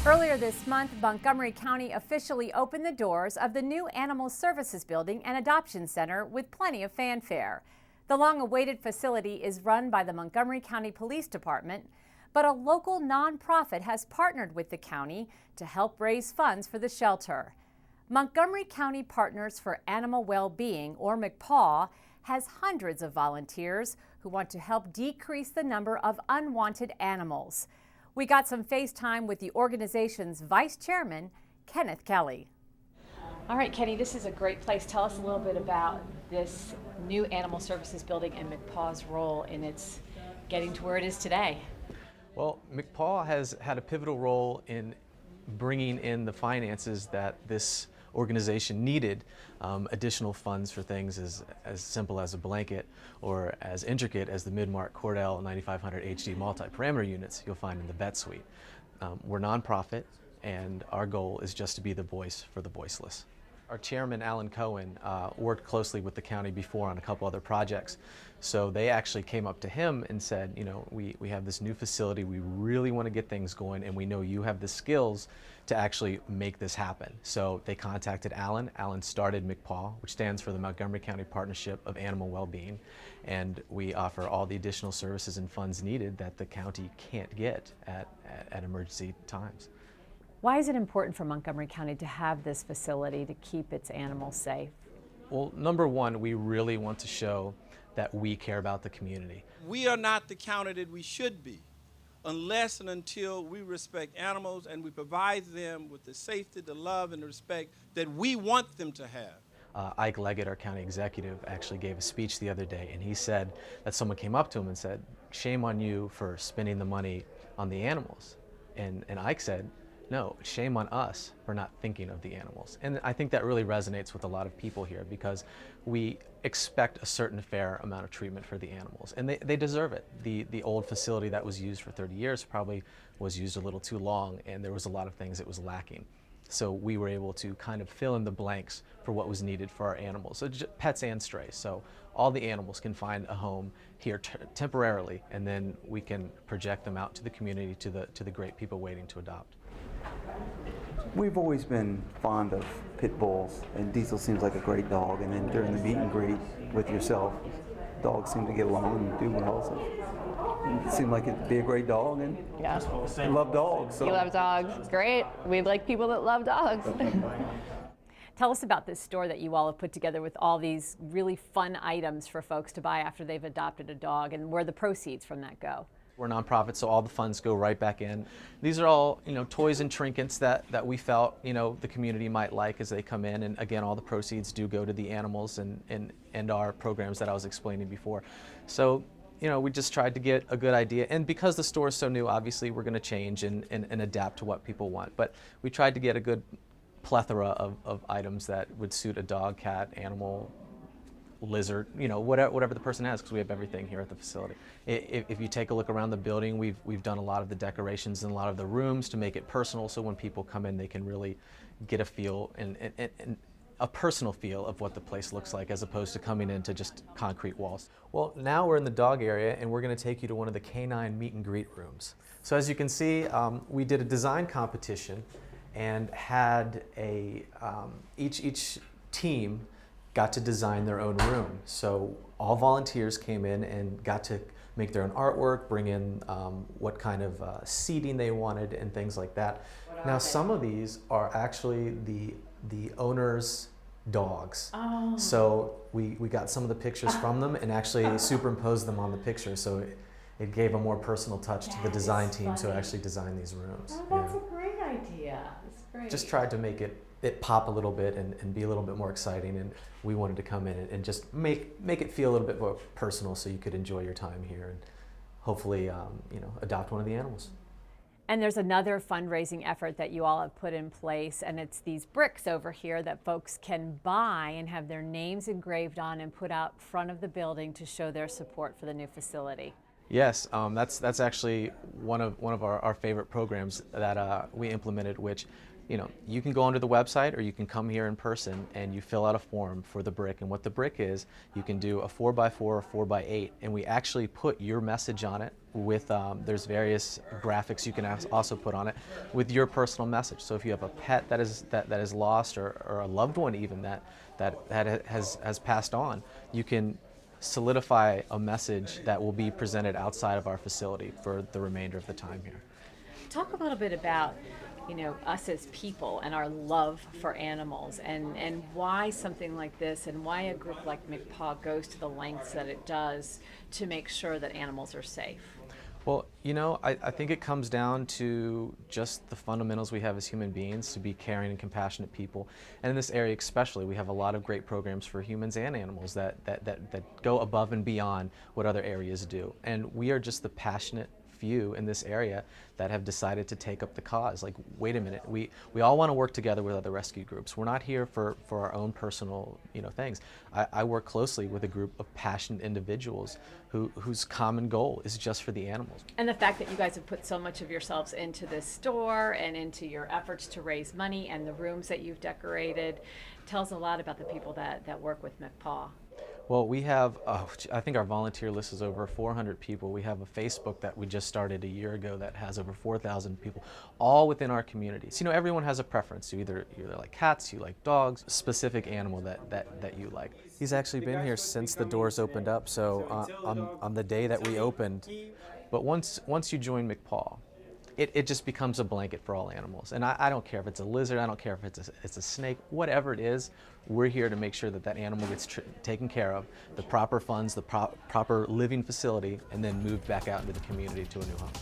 Earlier this month, Montgomery County officially opened the doors of the new Animal Services Building and Adoption Center with plenty of fanfare. The long-awaited facility is run by the Montgomery County Police Department, but a local nonprofit has partnered with the county to help raise funds for the shelter. Montgomery County Partners for Animal Well-Being, or MCPAW, has hundreds of volunteers who want to help decrease the number of unwanted animals. We got some FaceTime with the organization's vice chairman, Kenneth Kelly. All right, Kenny, this is a great place. Tell us a little bit about this new Animal Services Building and MCPAW's role in its getting to where it is today. Well, MCPAW has had a pivotal role in bringing in the finances that this organization needed, additional funds for things as simple as a blanket or as intricate as the Midmark Cordell 9500 HD multi-parameter units you'll find in the vet suite. We're nonprofit, and our goal is just to be the voice for the voiceless. Our chairman, Alan Cohen, worked closely with the county before on a couple other projects. So they actually came up to him and said, you know, we have this new facility, we really want to get things going, and we know you have the skills to actually make this happen. So they contacted Alan. Alan started MCPAW, which stands for the Montgomery County Partnership of Animal Well-Being, and we offer all the additional services and funds needed that the county can't get at emergency times. Why is it important for Montgomery County to have this facility to keep its animals safe? Well, number one, we really want to show that we care about the community. We are not the county that we should be unless and until we respect animals and we provide them with the safety, the love, and the respect that we want them to have. Ike Leggett, our county executive, actually gave a speech the other day, and he said that someone came up to him and said, "Shame on you for spending the money on the animals." And Ike said, "No, shame on us for not thinking of the animals." And I think that really resonates with a lot of people here because we expect a certain fair amount of treatment for the animals, and they deserve it. The old facility that was used for 30 years probably was used a little too long, and there was a lot of things that was lacking. So we were able to kind of fill in the blanks for what was needed for our animals, so pets and strays. So all the animals can find a home here temporarily, and then we can project them out to the community, to the great people waiting to adopt. We've always been fond of pit bulls, and Diesel seems like a great dog. And then during the meet and greet with yourself, dogs seem to get along and do well. So it seemed like it'd be a great dog, and yeah, I love dogs. So. You love dogs, great. We like people that love dogs. Tell us about this store that you all have put together with all these really fun items for folks to buy after they've adopted a dog, and where the proceeds from that go. We're a nonprofit, so all the funds go right back in. These are all, toys and trinkets that we felt, the community might like as they come in. And again, all the proceeds do go to the animals and our programs that I was explaining before. So, we just tried to get a good idea. And because the store is so new, obviously we're going to change and adapt to what people want. But we tried to get a good plethora of items that would suit a dog, cat, animal, lizard, whatever the person has, because we have everything here at the facility. If you take a look around the building, we've done a lot of the decorations in a lot of the rooms to make it personal, so when people come in they can really get a feel and a personal feel of what the place looks like, as opposed to coming into just concrete walls. Well, now we're in the dog area, and we're going to take you to one of the canine meet and greet rooms. So as you can see, we did a design competition and had each team got to design their own room. So all volunteers came in and got to make their own artwork, bring in what kind of seating they wanted and things like that. Now some of these are actually the owner's dogs. Oh. So we got some of the pictures from them and actually superimposed them on the picture, so it gave a more personal touch to the design team to actually design these rooms. Oh, that's a great idea. It's great. Just tried to make it pop a little bit and be a little bit more exciting, and we wanted to come in and just make it feel a little bit more personal, so you could enjoy your time here and hopefully adopt one of the animals. And there's another fundraising effort that you all have put in place, and it's these bricks over here that folks can buy and have their names engraved on and put out front of the building to show their support for the new facility. Yes, that's actually one of our favorite programs that we implemented, which you can go onto the website or you can come here in person and you fill out a form for the brick. And what the brick is, you can do a 4x4 or 4x8, and we actually put your message on it with, there's various graphics you can also put on it with your personal message. So if you have a pet that is lost, or a loved one even that has passed on, you can solidify a message that will be presented outside of our facility for the remainder of the time here. Talk a little bit about us as people and our love for animals, and why something like this, and why a group like MCPAW goes to the lengths that it does to make sure that animals are safe. Well, I think it comes down to just the fundamentals we have as human beings, to be caring and compassionate people. And in this area especially, we have a lot of great programs for humans and animals that go above and beyond what other areas do. And we are just the passionate few in this area that have decided to take up the cause. Like, wait a minute, we all want to work together with other rescue groups. We're not here for our own personal things. I work closely with a group of passionate individuals whose common goal is just for the animals. And the fact that you guys have put so much of yourselves into this store and into your efforts to raise money and the rooms that you've decorated tells a lot about the people that work with MCPAW. Well, we have, I think our volunteer list is over 400 people. We have a Facebook that we just started a year ago that has over 4,000 people, all within our communities. Everyone has a preference. You either like cats, you like dogs, specific animal that you like. He's actually been here since the doors opened up, so on the day that we opened. But once you join MCPAW, it just becomes a blanket for all animals. And I don't care if it's a lizard, I don't care if it's a snake, whatever it is, we're here to make sure that animal gets taken care of, the proper funds, the proper living facility, and then moved back out into the community to a new home.